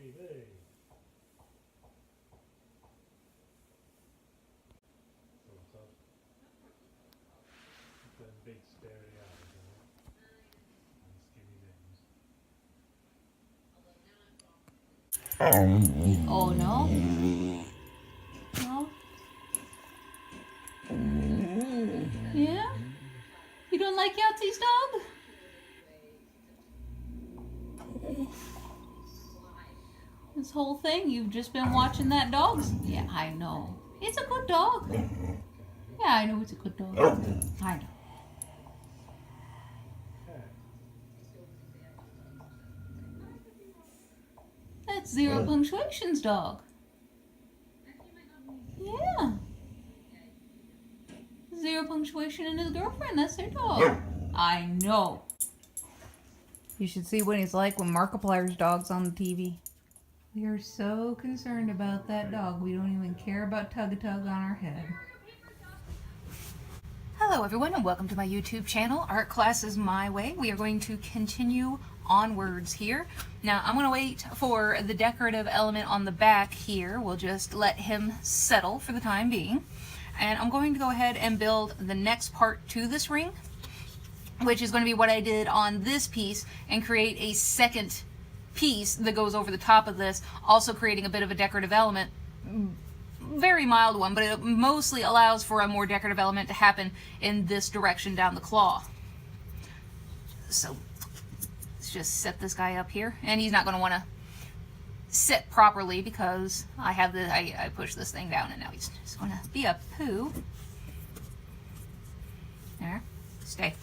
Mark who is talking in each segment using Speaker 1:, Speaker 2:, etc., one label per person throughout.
Speaker 1: TV. Them big scary eyes, and skinny limbs.
Speaker 2: Oh no? No? Yeah? You don't like Yahtzee's dog? This whole thing, you've just been watching that dog? Yeah, I know. It's a good dog. Yeah, I know it's a good dog. I know. That's Zero Punctuation's dog. Yeah. Zero Punctuation and his girlfriend, that's their dog. I know. You should see what he's like when Markiplier's dog's on the TV. We are so concerned about that dog, we don't even care about Tug-a-Tug on our head. Hello everyone and welcome to my YouTube channel, Art Classes My Way. We are going to continue onwards here. Now I'm going to wait for the decorative element on the back here. We'll just let him settle for the time being. And I'm going to go ahead and build the next part to this ring, which is going to be what I did on this piece, and create a second piece that goes over the top of this, also creating a bit of a decorative element. Very mild one, but it mostly allows for a more decorative element to happen in this direction down the claw. So let's just set this guy up here, and he's not going to want to sit properly because I have the I push this thing down, and now he's just going to be a poo. There, stay.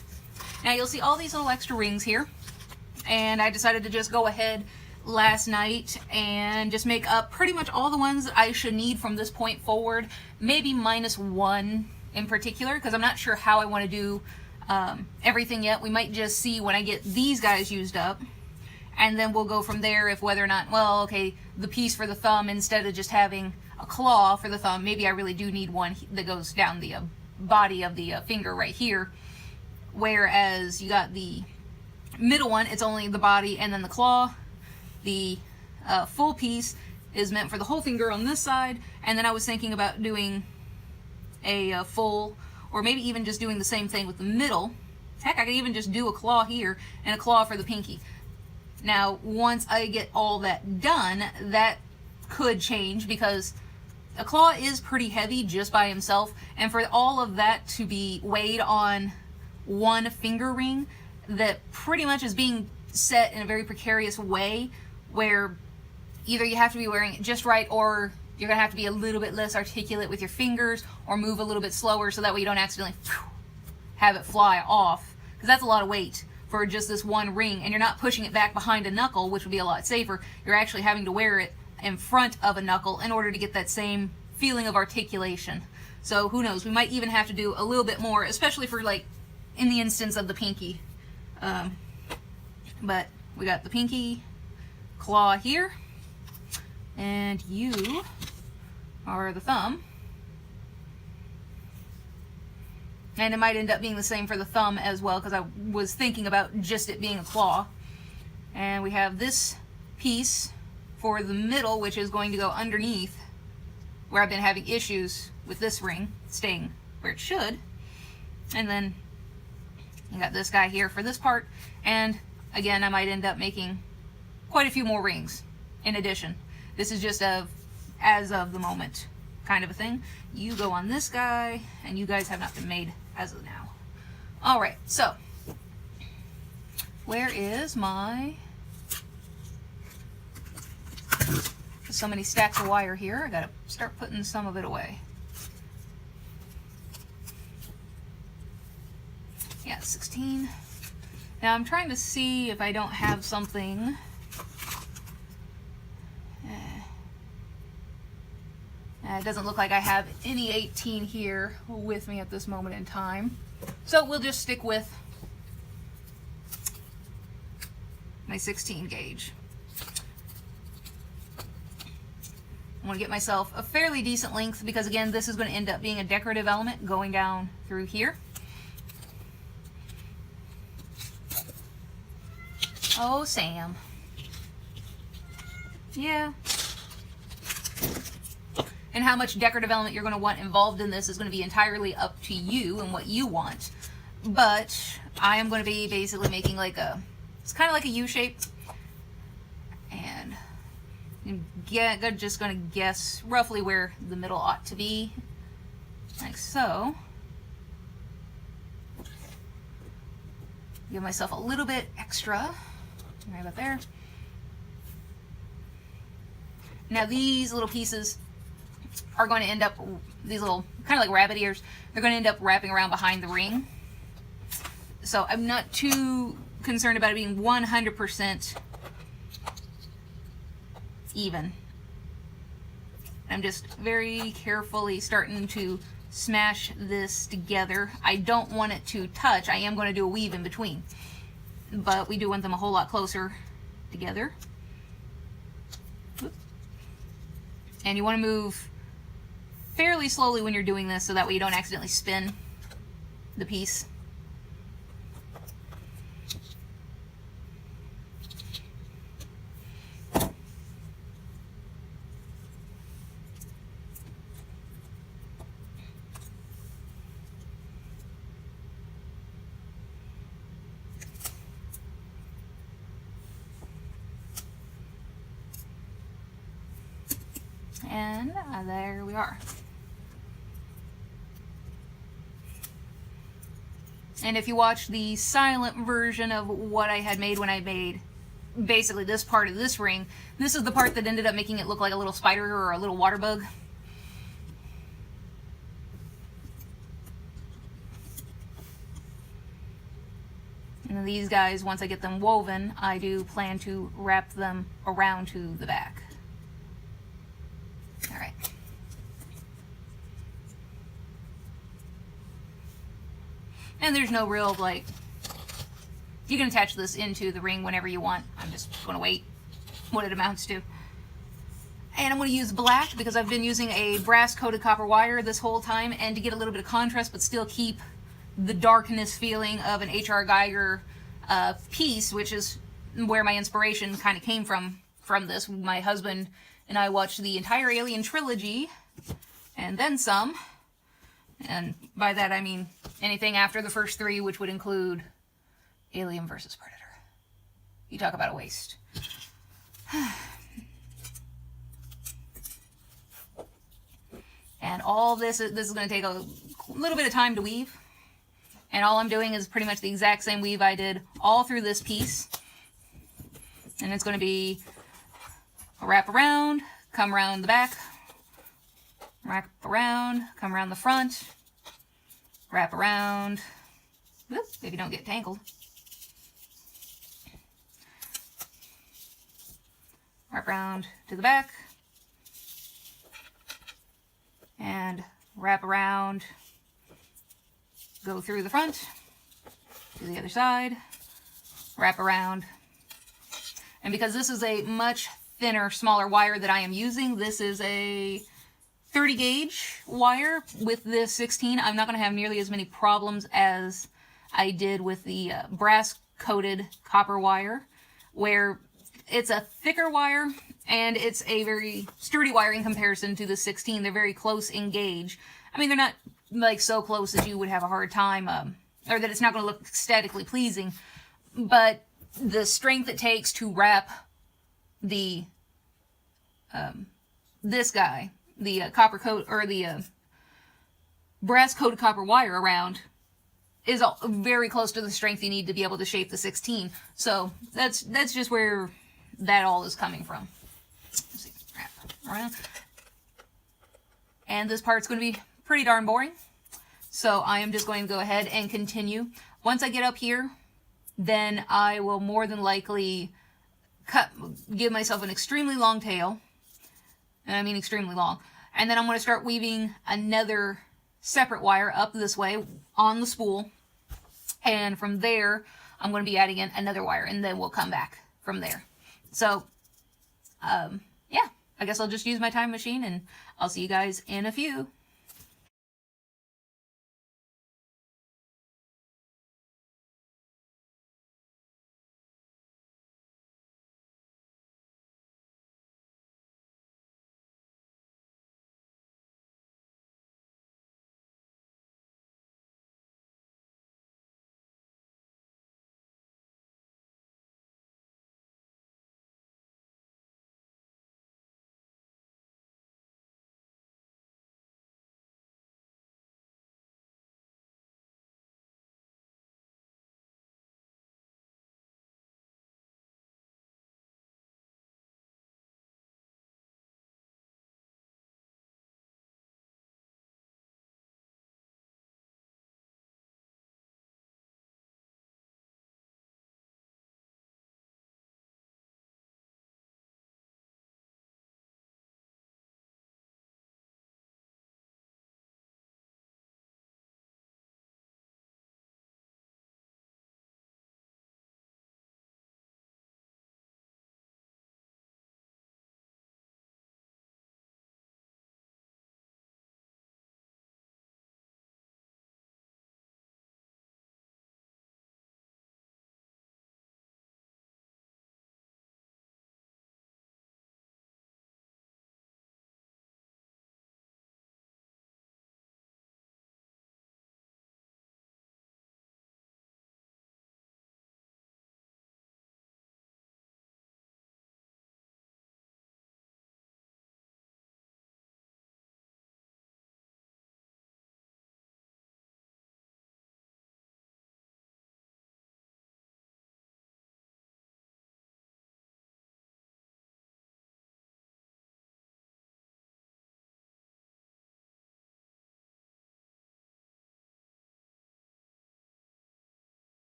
Speaker 2: Now you'll see all these little extra rings here, and I decided to just go ahead last night and just make up pretty much all the ones that I should need from this point forward, maybe minus one in particular, because I'm not sure how I want to do everything yet. We might just see when I get these guys used up, and then we'll go from there if whether or not, well, okay, the piece for the thumb, instead of just having a claw for the thumb, maybe I really do need one that goes down the body of the finger right here, whereas you got the middle one, it's only the body and then the claw. The full piece is meant for the whole finger on this side, and then I was thinking about doing a full, or maybe even just doing the same thing with the middle. Heck, I could even just do a claw here and a claw for the pinky. Now, once I get all that done, that could change, because a claw is pretty heavy just by himself, and for all of that to be weighed on one finger ring that pretty much is being set in a very precarious way, where either you have to be wearing it just right, or you're going to have to be a little bit less articulate with your fingers, or move a little bit slower so that way you don't accidentally have it fly off, because that's a lot of weight for just this one ring, and you're not pushing it back behind a knuckle, which would be a lot safer. You're actually having to wear it in front of a knuckle in order to get that same feeling of articulation. So who knows, we might even have to do a little bit more, especially for, like, in the instance of the pinky. But we got the pinky claw here, and you are the thumb. And it might end up being the same for the thumb as well, because I was thinking about just it being a claw. And we have this piece for the middle, which is going to go underneath where I've been having issues with this ring staying where it should. And then you got this guy here for this part, and again, I might end up making quite a few more rings in addition. This is just as of the moment kind of a thing. You go on this guy, and you guys have not been made as of now. Alright, so where is my... so many stacks of wire here, I gotta start putting some of it away. Yeah, 16. Now I'm trying to see if I don't have something. It doesn't look like I have any 18 here with me at this moment in time. So we'll just stick with my 16 gauge. I want to get myself a fairly decent length, because again, this is going to end up being a decorative element going down through here. Oh, Sam. yeah. And how much decorative element you're going to want involved in this is going to be entirely up to you and what you want. But I am going to be basically making like it's kind of like a U shape. And I'm just going to guess roughly where the middle ought to be. Like so. Give myself a little bit extra. Right about there. Now these little pieces are going to end up, these little kind of like rabbit ears, they're going to end up wrapping around behind the ring. So I'm not too concerned about it being 100% even. I'm just very carefully starting to smash this together. I don't want it to touch. I am going to do a weave in between, but we do want them a whole lot closer together. And you want to move fairly slowly when you're doing this so that way you don't accidentally spin the piece. And there we are. And if you watch the silent version of what I had made when I made basically this part of this ring, this is the part that ended up making it look like a little spider or a little water bug. And these guys, once I get them woven, I do plan to wrap them around to the back. All right. And there's no real, like, you can attach this into the ring whenever you want. I'm just going to wait what it amounts to. And I'm going to use black because I've been using a brass coated copper wire this whole time, and to get a little bit of contrast but still keep the darkness feeling of an H.R. Geiger piece, which is where my inspiration kind of came from this. My husband and I watched the entire Alien trilogy and then some. And by that I mean anything after the first three, which would include Alien versus Predator. You talk about a waste. And all this is going to take a little bit of time to weave. And all I'm doing is pretty much the exact same weave I did all through this piece. And it's going to be a wrap around, come around the back, wrap around, come around the front, wrap around, whoops, if you don't get tangled, wrap around to the back, and wrap around, go through the front, to the other side, wrap around. And because this is a much thinner, smaller wire that I am using, this is a 30 gauge wire. With this 16, I'm not going to have nearly as many problems as I did with the brass coated copper wire, where it's a thicker wire and it's a very sturdy wire in comparison to the 16. They're very close in gauge. I mean, they're not like so close that you would have a hard time, or that it's not going to look aesthetically pleasing, but the strength it takes to wrap the this guy, the copper coat, or the brass coated copper wire around, is very close to the strength you need to be able to shape the 16. So that's just where that all is coming from. Let's see, wrap around. And this part's going to be pretty darn boring, so I am just going to go ahead and continue. Once I get up here, then I will more than likely give myself an extremely long tail, and I mean extremely long, and then I'm going to start weaving another separate wire up this way on the spool, and from there I'm going to be adding in another wire, and then we'll come back from there. So yeah, I guess I'll just use my time machine, and I'll see you guys in a few.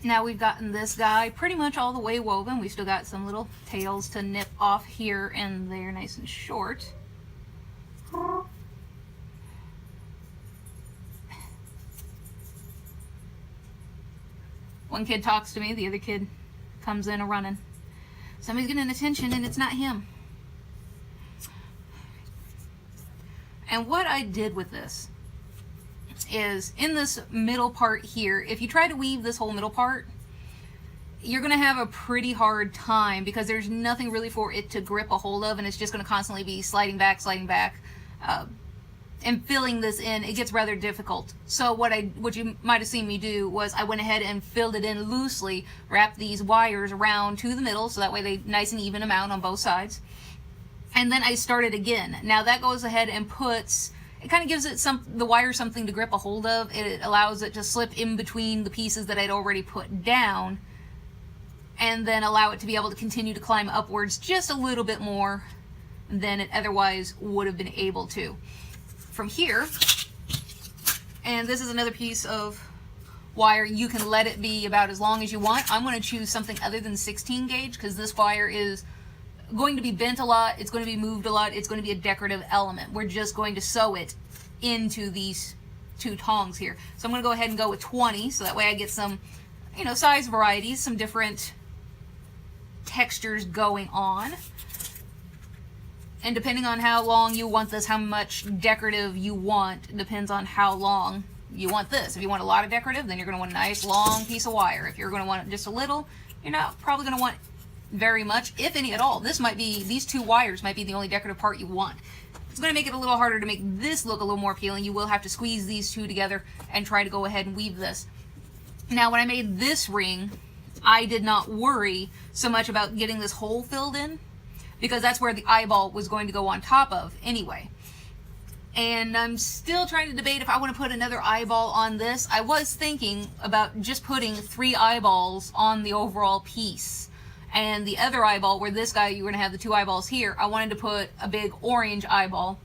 Speaker 2: Now we've gotten this guy pretty much all the way woven. We still got some little tails to nip off here and there, nice and short. One kid talks to me, the other kid comes in a running. Somebody's getting attention and it's not him. And what I did with this is in this middle part here, if you try to weave this whole middle part, you're going to have a pretty hard time because there's nothing really for it to grip a hold of, and it's just going to constantly be sliding back, and filling this in. It gets rather difficult. So what you might have seen me do was I went ahead and filled it in loosely, wrapped these wires around to the middle so that way they nice and even amount on both sides. And then I started again. Now that goes ahead and puts, it kind of gives it the wire something to grip a hold of. It allows it to slip in between the pieces that I'd already put down, and then allow it to be able to continue to climb upwards just a little bit more than it otherwise would have been able to. From here, and this is another piece of wire, you can let it be about as long as you want. I'm going to choose something other than 16 gauge because this wire is going to be bent a lot, it's going to be moved a lot, it's going to be a decorative element. We're just going to sew it into these two tongs here. So I'm going to go ahead and go with 20 so that way I get some, size varieties, some different textures going on. And depending on how long you want this, how much decorative you want, depends on how long you want this. If you want a lot of decorative, then you're going to want a nice long piece of wire. If you're going to want just a little, you're not probably going to want very much, if any at all. These two wires might be the only decorative part you want. It's going to make it a little harder to make this look a little more appealing. You will have to squeeze these two together and try to go ahead and weave this. Now, when I made this ring, I did not worry so much about getting this hole filled in, because that's where the eyeball was going to go on top of anyway. And I'm still trying to debate if I want to put another eyeball on this. I was thinking about just putting 3 eyeballs on the overall piece. And the other eyeball, where this guy, you're going to have the 2 eyeballs here, I wanted to put a big orange eyeball,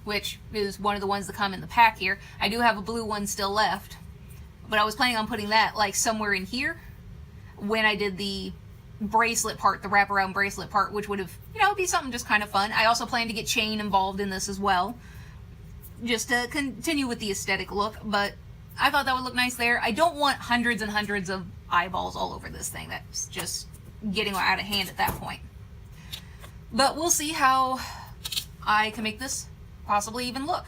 Speaker 2: which is one of the ones that come in the pack here. I do have a blue one still left, but I was planning on putting that like somewhere in here when I did the bracelet part, the wraparound bracelet part, which would have, be something just kind of fun. I also plan to get chain involved in this as well, just to continue with the aesthetic look, but I thought that would look nice there. I don't want hundreds and hundreds of eyeballs all over this thing. That's just getting out of hand at that point. But we'll see how I can make this possibly even look.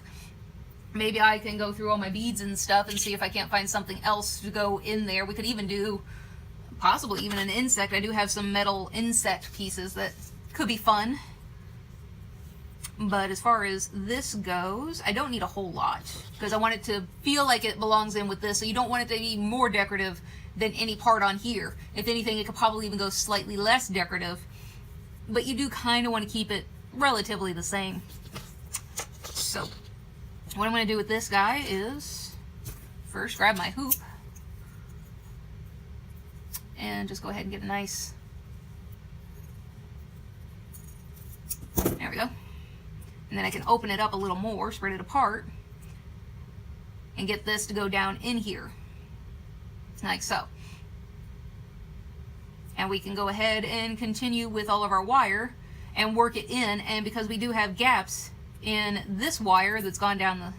Speaker 2: Maybe I can go through all my beads and stuff and see if I can't find something else to go in there. We could even do possibly even an insect. I do have some metal insect pieces that could be fun. But as far as this goes, I don't need a whole lot because I want it to feel like it belongs in with this. So you don't want it to be more decorative than any part on here. If anything, it could probably even go slightly less decorative. But you do kind of want to keep it relatively the same. So what I'm going to do with this guy is first grab my hoop and just go ahead and get a nice, there we go. And then I can open it up a little more, spread it apart, and get this to go down in here, like so. And we can go ahead and continue with all of our wire and work it in, and because we do have gaps in this wire that's gone down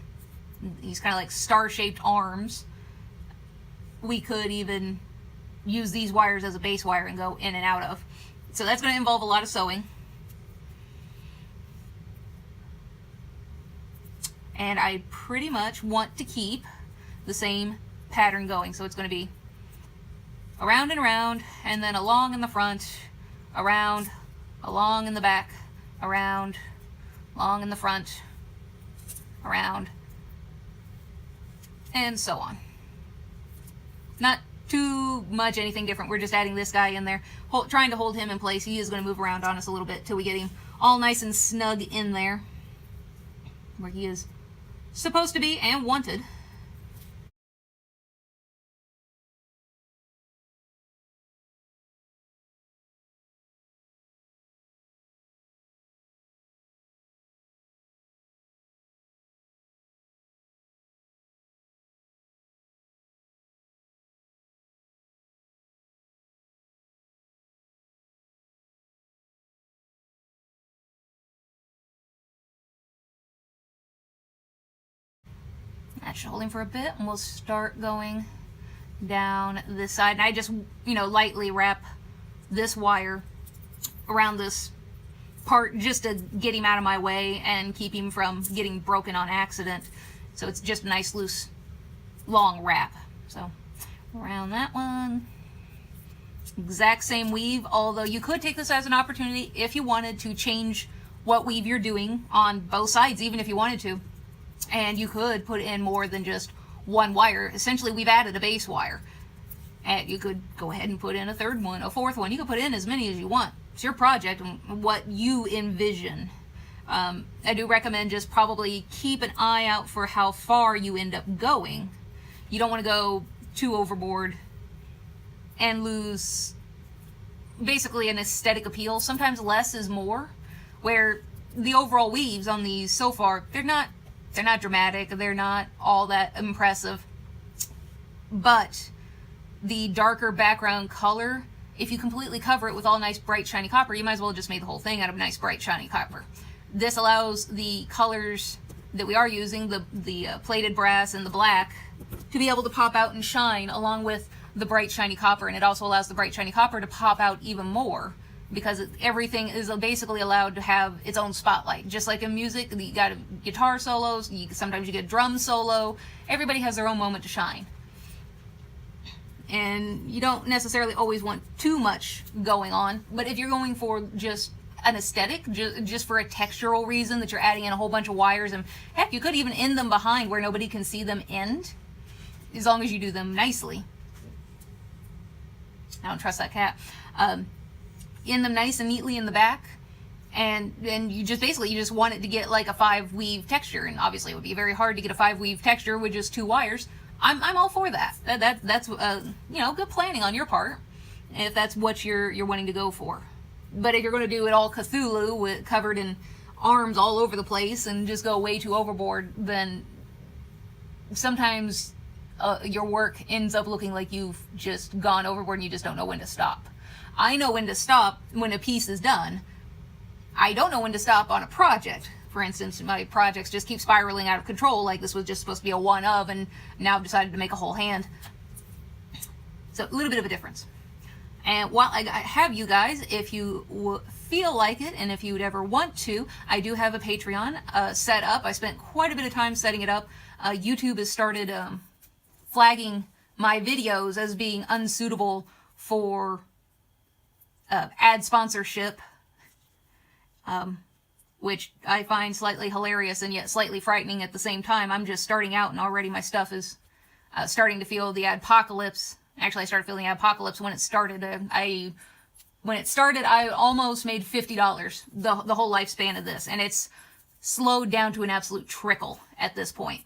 Speaker 2: these kind of like star-shaped arms, we could even use these wires as a base wire and go in and out of. So that's going to involve a lot of sewing. And I pretty much want to keep the same pattern going. So it's going to be around and around, and then along in the front, around, along in the back, around, along in the front, around, and so on. Not too much anything different. We're just adding this guy in there, trying to hold him in place. He is going to move around on us a little bit till we get him all nice and snug in there where he is supposed to be and wanted. that should hold him for a bit, and we'll start going down this side. And I just, lightly wrap this wire around this part just to get him out of my way and keep him from getting broken on accident. So it's just a nice loose long wrap. So around that one, exact same weave, although you could take this as an opportunity if you wanted to change what weave you're doing on both sides, even if you wanted to. And you could put in more than just one wire. Essentially, we've added a base wire. And you could go ahead and put in a third one, a fourth one. You could put in as many as you want. It's your project and what you envision. I do recommend just probably keep an eye out for how far you end up going. You don't want to go too overboard and lose basically an aesthetic appeal. Sometimes less is more, where the overall weaves on these so far, they're not dramatic, they're not all that impressive, but the darker background color, if you completely cover it with all nice bright shiny copper, you might as well just make the whole thing out of nice bright shiny copper. This allows the colors that we are using, the plated brass and the black, to be able to pop out and shine along with the bright shiny copper. And it also allows the bright shiny copper to pop out even more, because everything is basically allowed to have its own spotlight. Just like in music, you got guitar solos, sometimes you get drum solo. Everybody has their own moment to shine. And you don't necessarily always want too much going on, but if you're going for just an aesthetic, just for a textural reason that you're adding in a whole bunch of wires, and heck, you could even end them behind where nobody can see them end, as long as you do them nicely. I don't trust that cat. In them nice and neatly in the back, and you just want it to get like a 5 weave texture, and obviously it would be very hard to get a 5 weave texture with just 2 wires. I'm all for that. That's good planning on your part if that's what you're wanting to go for. But if you're going to do it all Cthulhu covered in arms all over the place and just go way too overboard, then sometimes your work ends up looking like you've just gone overboard and you just don't know when to stop. I know when to stop when a piece is done. I don't know when to stop on a project. For instance, my projects just keep spiraling out of control, like this was just supposed to be a one of, and now I've decided to make a whole hand. So a little bit of a difference. And while I have you guys, if you feel like it, and if you would ever want to, I do have a Patreon set up. I spent quite a bit of time setting it up. YouTube has started flagging my videos as being unsuitable for ad sponsorship, which I find slightly hilarious and yet slightly frightening at the same time. I'm just starting out, and already my stuff is starting to feel the adpocalypse. Actually, I started feeling adpocalypse when it started. When it started, I almost made $50 the whole lifespan of this, and it's slowed down to an absolute trickle at this point.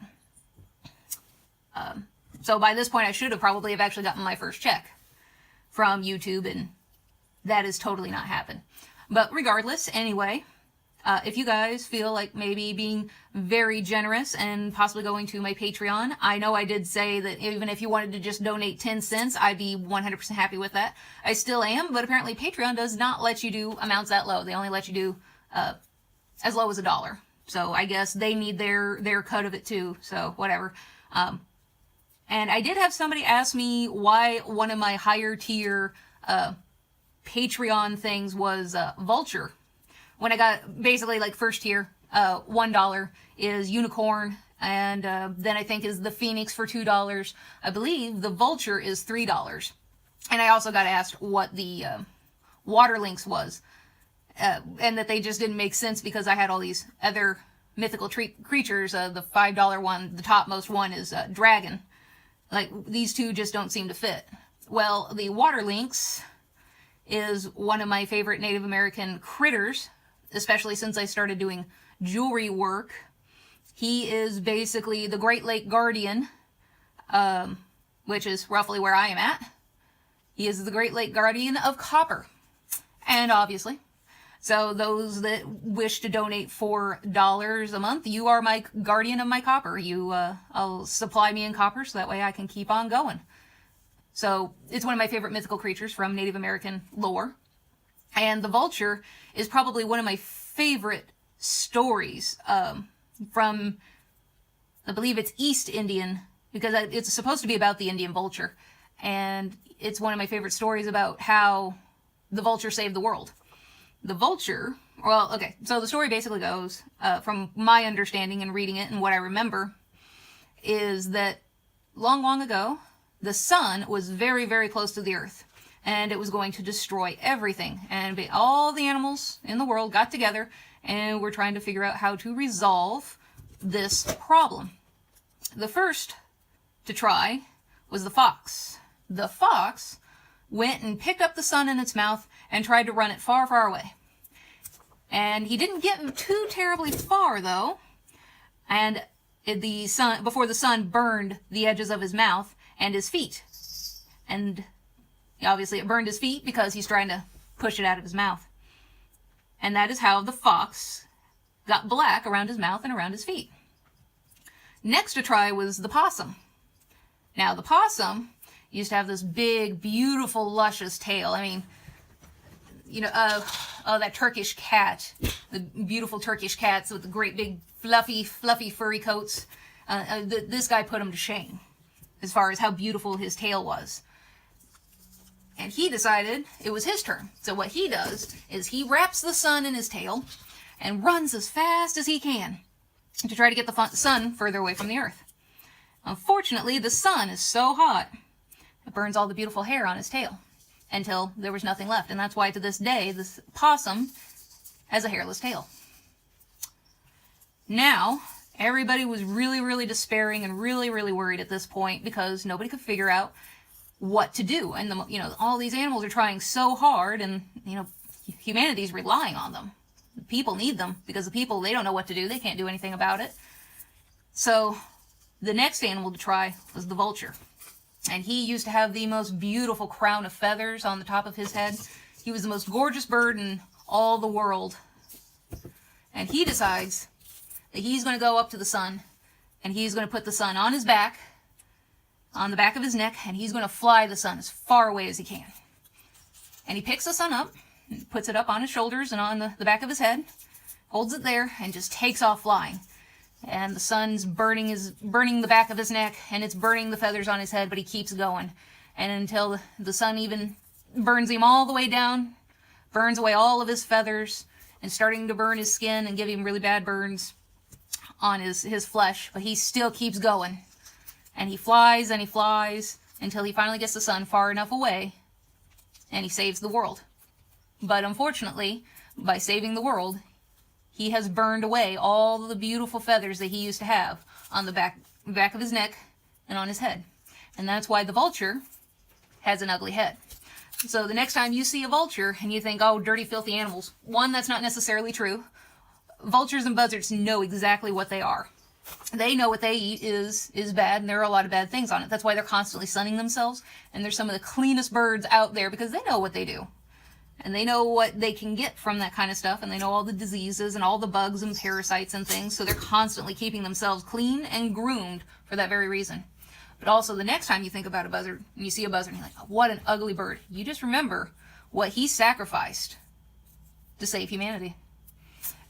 Speaker 2: So by this point, I should have probably have actually gotten my first check from YouTube, and that has totally not happened. But regardless, anyway, if you guys feel like maybe being very generous and possibly going to my Patreon, I know I did say that even if you wanted to just donate 10 cents, I'd be 100% happy with that. I still am, but apparently Patreon does not let you do amounts that low. They only let you do as low as $1. So I guess they need their cut of it too, so whatever. And I did have somebody ask me why one of my higher tier Patreon things was Vulture. When I got basically like first tier, $1 is Unicorn, and then I think is the Phoenix for $2. I believe the Vulture is $3. And I also got asked what the Water Lynx was, and that they just didn't make sense because I had all these other mythical creatures. The $5 one, the topmost one is Dragon. Like, these two just don't seem to fit. Well, the Water Lynx is one of my favorite Native American critters, especially since I started doing jewelry work. He is basically the Great Lake Guardian, which is roughly where I am at. He is the Great Lake Guardian of copper. And obviously, so those that wish to donate $4 a month, you are my guardian of my copper. I'll supply me in copper so that way I can keep on going. So it's one of my favorite mythical creatures from Native American lore. And the Vulture is probably one of my favorite stories from I believe it's East Indian, because it's supposed to be about the Indian vulture. And it's one of my favorite stories about how the vulture saved the world. The vulture, well, okay, so the story basically goes, from my understanding and reading it and what I remember, is that long, long ago, the sun was very, very close to the earth. And it was going to destroy everything. And all the animals in the world got together and were trying to figure out how to resolve this problem. The first to try was the fox. The fox went and picked up the sun in its mouth and tried to run it far, far away. And he didn't get too terribly far, though. And before the sun burned the edges of his mouth and his feet. And obviously it burned his feet because he's trying to push it out of his mouth. And that is how the fox got black around his mouth and around his feet. Next to try was the possum. Now, the possum used to have this big, beautiful, luscious tail. I mean, you know, that Turkish cat, the beautiful Turkish cats with the great big, fluffy, furry coats. This guy put him to shame as far as how beautiful his tail was. And he decided it was his turn. So what he does is he wraps the sun in his tail and runs as fast as he can to try to get the sun further away from the earth. Unfortunately, the sun is so hot, it burns all the beautiful hair on his tail until there was nothing left. And that's why to this day, this possum has a hairless tail. Now, everybody was really, really despairing and really, really worried at this point because nobody could figure out what to do. And, all these animals are trying so hard and, humanity's relying on them. The people need them because the people, they don't know what to do. They can't do anything about it. So the next animal to try was the vulture. And he used to have the most beautiful crown of feathers on the top of his head. He was the most gorgeous bird in all the world. And he decides that he's going to go up to the sun and he's going to put the sun on his back, on the back of his neck, and he's going to fly the sun as far away as he can. And he picks the sun up, puts it up on his shoulders and on the back of his head, holds it there, and just takes off flying. And the sun's burning the back of his neck, and it's burning the feathers on his head, but he keeps going. And until the sun even burns him all the way down, burns away all of his feathers, and starting to burn his skin and give him really bad burns on his flesh. But he still keeps going. And he flies until he finally gets the sun far enough away, and he saves the world. But unfortunately, by saving the world, he has burned away all the beautiful feathers that he used to have on the back of his neck and on his head. And that's why the vulture has an ugly head. So the next time you see a vulture and you think, oh, dirty, filthy animals, one, that's not necessarily true. Vultures and buzzards know exactly what they are. They know what they eat is bad, and there are a lot of bad things on it. That's why they're constantly sunning themselves, and they're some of the cleanest birds out there because they know what they do. And they know what they can get from that kind of stuff, and they know all the diseases and all the bugs and parasites and things, so they're constantly keeping themselves clean and groomed for that very reason. But also, the next time you think about a buzzard, and you see a buzzard, and you're like, oh, what an ugly bird. You just remember what he sacrificed to save humanity.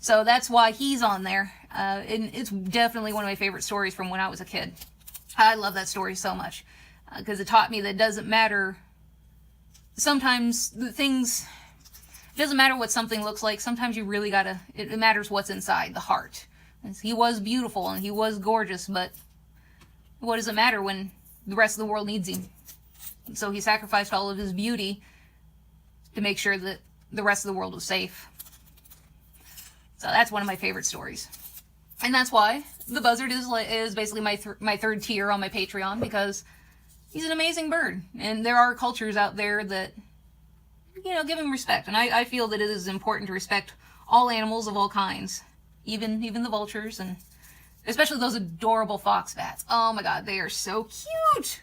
Speaker 2: So that's why he's on there. And it's definitely one of my favorite stories from when I was a kid. I love that story so much because it taught me that it doesn't matter. Sometimes it doesn't matter what something looks like. Sometimes you really it matters what's inside, the heart. He was beautiful and he was gorgeous, but what does it matter when the rest of the world needs him? So he sacrificed all of his beauty to make sure that the rest of the world was safe. So that's one of my favorite stories. And that's why the buzzard is basically my third tier on my Patreon, because he's an amazing bird. And there are cultures out there that, give him respect. And I feel that it is important to respect all animals of all kinds, even the vultures, and especially those adorable fox bats. Oh my God, they are so cute.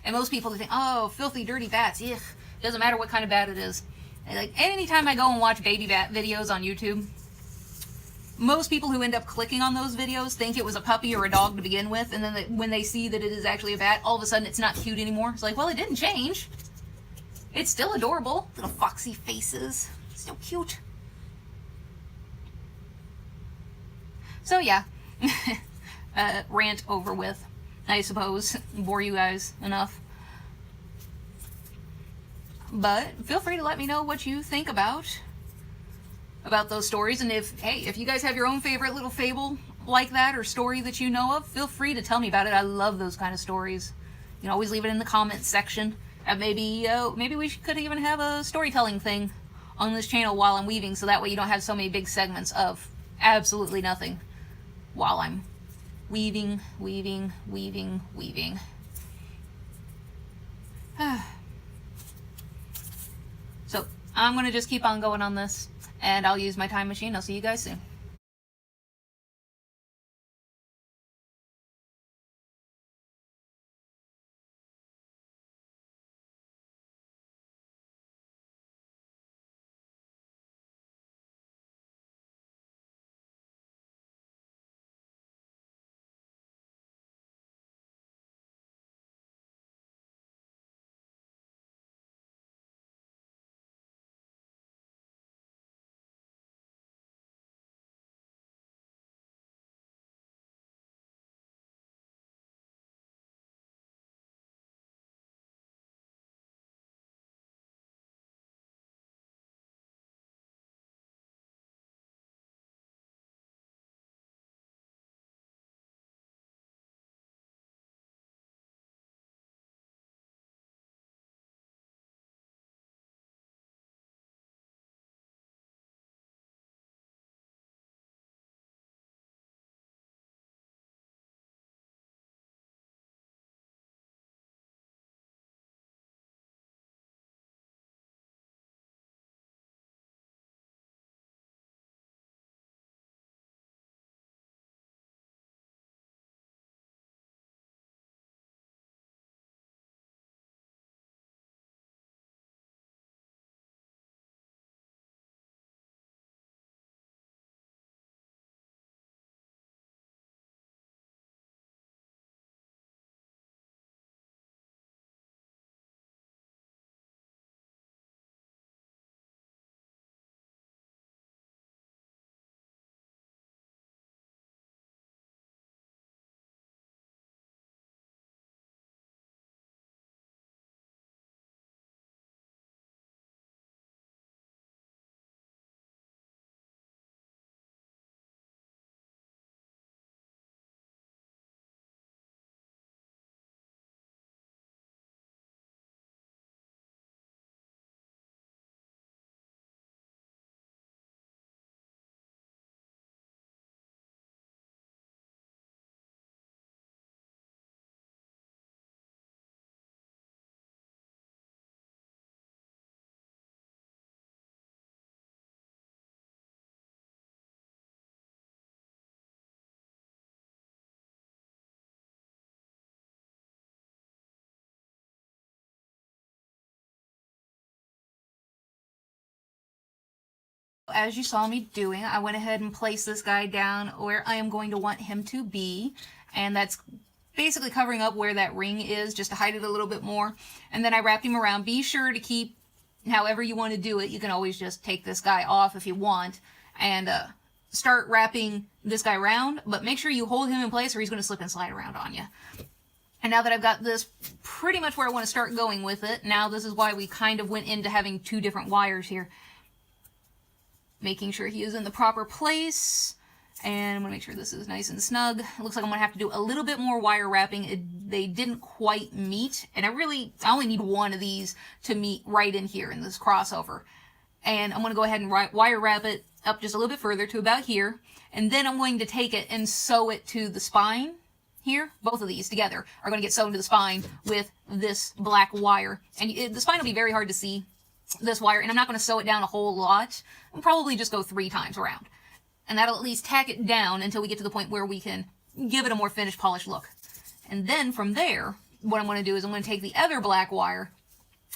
Speaker 2: And most people think, oh, filthy, dirty bats. Ugh. Doesn't matter what kind of bat it is. Like anytime I go and watch baby bat videos on YouTube, most people who end up clicking on those videos think it was a puppy or a dog to begin with, and then when they see that it is actually a bat, all of a sudden it's not cute anymore. It's like, well, it didn't change. It's still adorable. Little foxy faces. Still cute. So yeah. rant over with, I suppose. Bore you guys enough. But feel free to let me know what you think about those stories, and if you guys have your own favorite little fable like that or story that you know of, feel free to tell me about it. I love those kind of stories. You know, always leave it in the comments section. Maybe we could even have a storytelling thing on this channel while I'm weaving, so that way you don't have so many big segments of absolutely nothing while I'm weaving. So I'm going to just keep on going on this, and I'll use my time machine. I'll see you guys soon. As you saw me doing, I went ahead and placed this guy down where I am going to want him to be, and that's basically covering up where that ring is, just to hide it a little bit more. And then I wrapped him around. Be sure to keep, however you want to do it, you can always just take this guy off if you want, and start wrapping this guy around, but make sure you hold him in place or he's going to slip and slide around on you. And now that I've got this pretty much where I want to start going with it, now this is why we kind of went into having two different wires here. Making sure he is in the proper place, and I'm going to make sure this is nice and snug. It looks like I'm going to have to do a little bit more wire wrapping. They didn't quite meet, and I only need one of these to meet right in here in this crossover. And I'm going to go ahead and wire wrap it up just a little bit further to about here, and then I'm going to take it and sew it to the spine here. Both of these together are going to get sewn to the spine with this black wire, and the spine will be very hard to see, this wire, and I'm not going to sew it down a whole lot. I'll probably just go 3 times around, and that'll at least tack it down until we get to the point where we can give it a more finished, polished look. And then from there, what I'm going to do is I'm going to take the other black wire,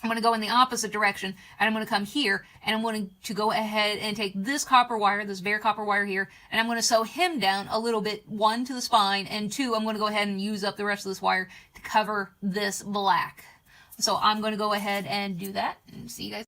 Speaker 2: I'm going to go in the opposite direction, and I'm going to come here, and I'm going to go ahead and take this copper wire, this bare copper wire here, and I'm going to sew him down a little bit, 1 to the spine, and 2, I'm going to go ahead and use up the rest of this wire to cover this black. So I'm going to go ahead and do that, and see you guys.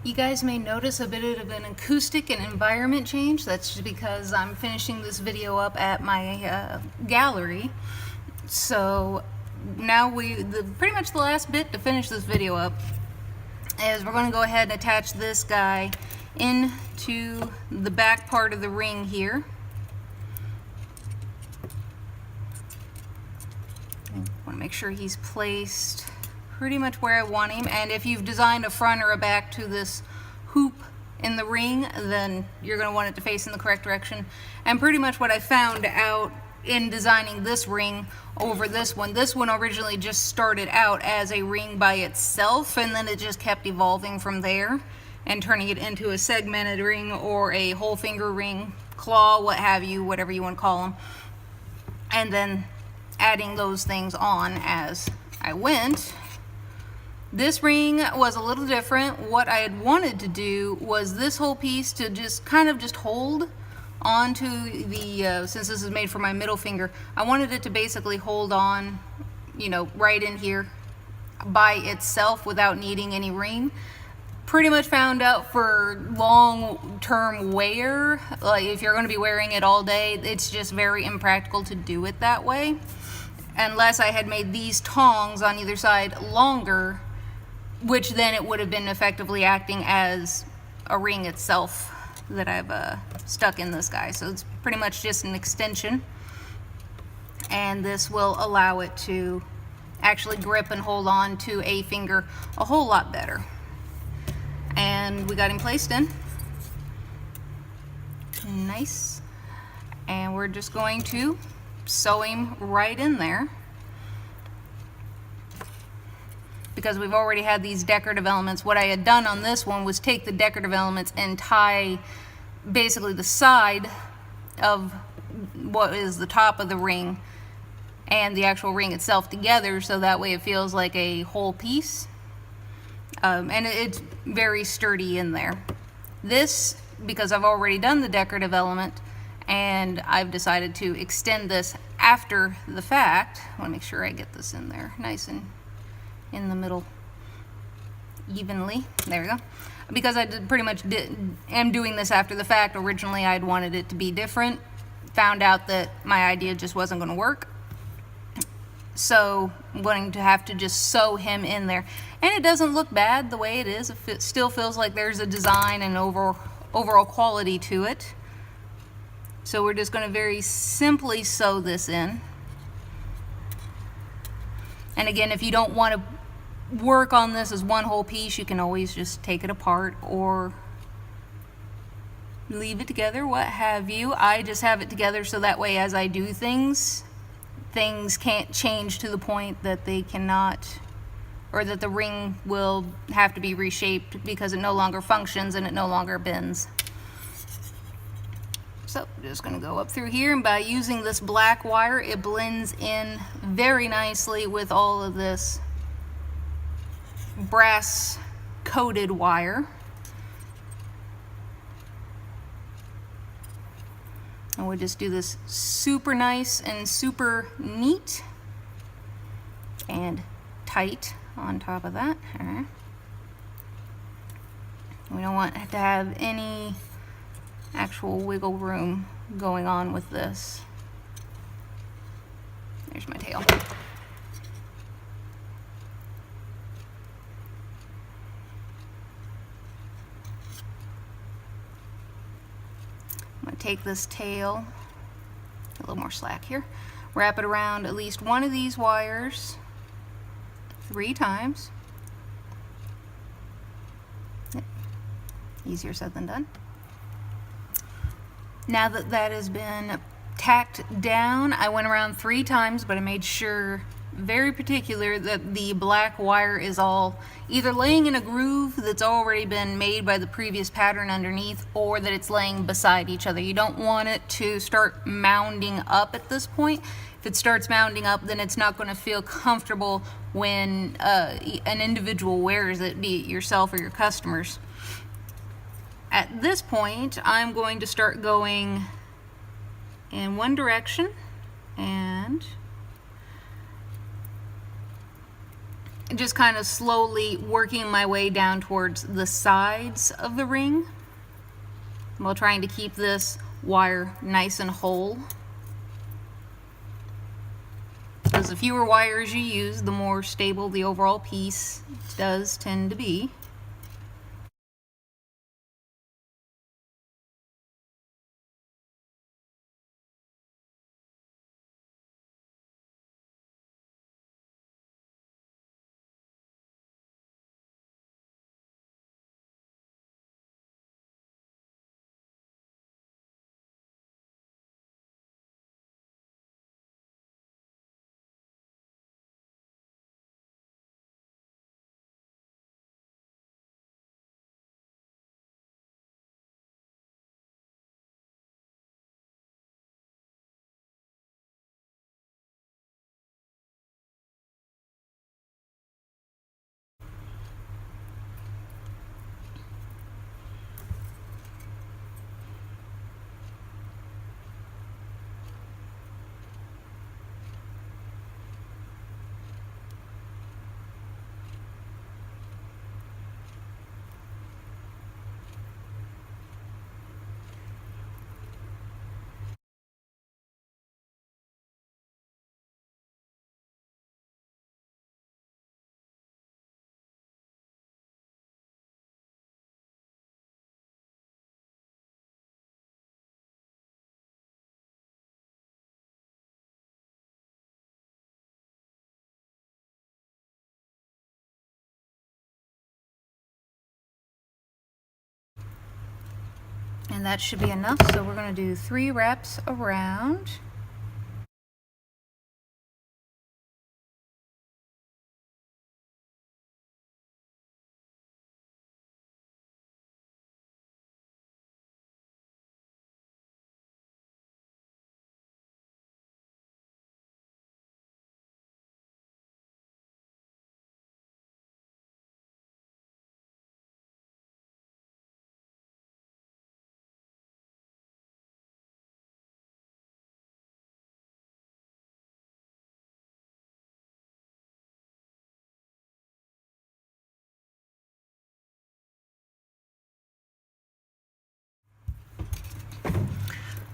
Speaker 2: You guys may notice a bit of an acoustic and environment change. That's just because I'm finishing this video up at my gallery. So now pretty much the last bit to finish this video up is we're going to go ahead and attach this guy into the back part of the ring here. I want to make sure he's placed pretty much where I want him, and if you've designed a front or a back to this hoop in the ring, then you're going to want it to face in the correct direction. And pretty much what I found out in designing this ring over this one originally just started out as a ring by itself, and then it just kept evolving from there and turning it into a segmented ring or a whole finger ring, claw, what have you, whatever you want to call them, and then adding those things on as I went. This ring was a little different. What I had wanted to do was this whole piece to just kind of just hold onto the, since this is made for my middle finger, I wanted it to basically hold on, you know, right in here by itself without needing any ring. Pretty much found out for long-term wear, like if you're going to be wearing it all day, it's just very impractical to do it that way. Unless I had made these tongs on either side longer, which then it would have been effectively acting as a ring itself that I've stuck in this guy. So it's pretty much just an extension, and this will allow it to actually grip and hold on to a finger a whole lot better. And we got him placed in. Nice. And we're just going to sew him right in there, because we've already had these decorative elements. What I had done on this one was take the decorative elements and tie basically the side of what is the top of the ring and the actual ring itself together, so that way it feels like a whole piece. And it's very sturdy in there. This, because I've already done the decorative element and I've decided to extend this after the fact, I want to make sure I get this in there nice and in the middle evenly. There we go. Because I am doing this after the fact. Originally I'd wanted it to be different. Found out that my idea just wasn't going to work. So I'm going to have to just sew him in there. And it doesn't look bad the way it is. It still feels like there's a design and overall quality to it. So we're just going to very simply sew this in. And again, if you don't want to work on this as one whole piece, you can always just take it apart or leave it together, what have you. I just have it together so that way as I do things can't change to the point that they cannot, or that the ring will have to be reshaped because it no longer functions and it no longer bends. So I'm just going to go up through here, and by using this black wire, it blends in very nicely with all of this brass coated wire. And we'll just do this super nice and super neat and tight on top of that. We don't want to have any actual wiggle room going on with this. There's my tail. I'm going to take this tail, a little more slack here, wrap it around at least one of these wires 3 times. Yep. Easier said than done. Now that that has been tacked down, I went around 3 times, but I made sure, very particular, that the black wire is all either laying in a groove that's already been made by the previous pattern underneath, or that it's laying beside each other. You don't want it to start mounding up at this point. If it starts mounding up, then it's not going to feel comfortable when an individual wears it, be it yourself or your customers. At this point, I'm going to start going in one direction and just kind of slowly working my way down towards the sides of the ring while trying to keep this wire nice and whole. Because the fewer wires you use, the more stable the overall piece does tend to be. And that should be enough, so we're going to do 3 wraps around.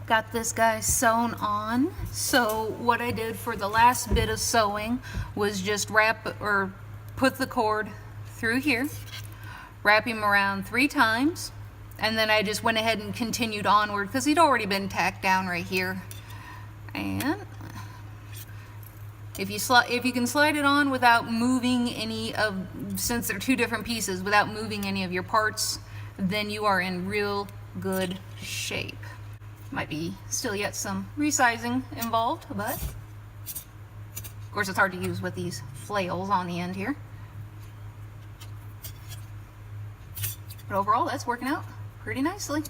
Speaker 2: Got this guy sewn on. So what I did for the last bit of sewing was just wrap or put the cord through here, wrap him around 3 times, and then I just went ahead and continued onward because he'd already been tacked down right here. And if you can slide it on without moving any of, since they're 2 different pieces, without moving any of your parts, then you are in real good shape. Might be still yet some resizing involved, but of course it's hard to use with these flails on the end here. But overall, that's working out pretty nicely.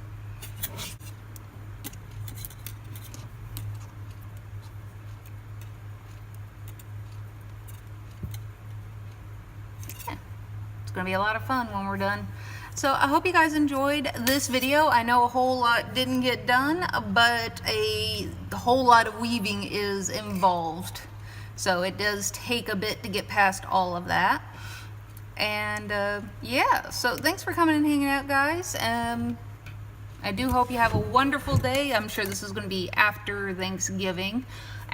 Speaker 2: Yeah. It's gonna be a lot of fun when we're done. So I hope you guys enjoyed this video. I know a whole lot didn't get done, but a whole lot of weaving is involved. So it does take a bit to get past all of that. And yeah, so thanks for coming and hanging out, guys. I do hope you have a wonderful day. I'm sure this is going to be after Thanksgiving,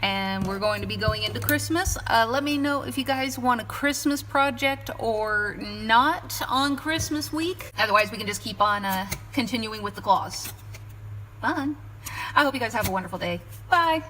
Speaker 2: and we're going to be going into Christmas. Let me know if you guys want a Christmas project or not on Christmas week. Otherwise, we can just keep on continuing with the claws. Fun. I hope you guys have a wonderful day. Bye.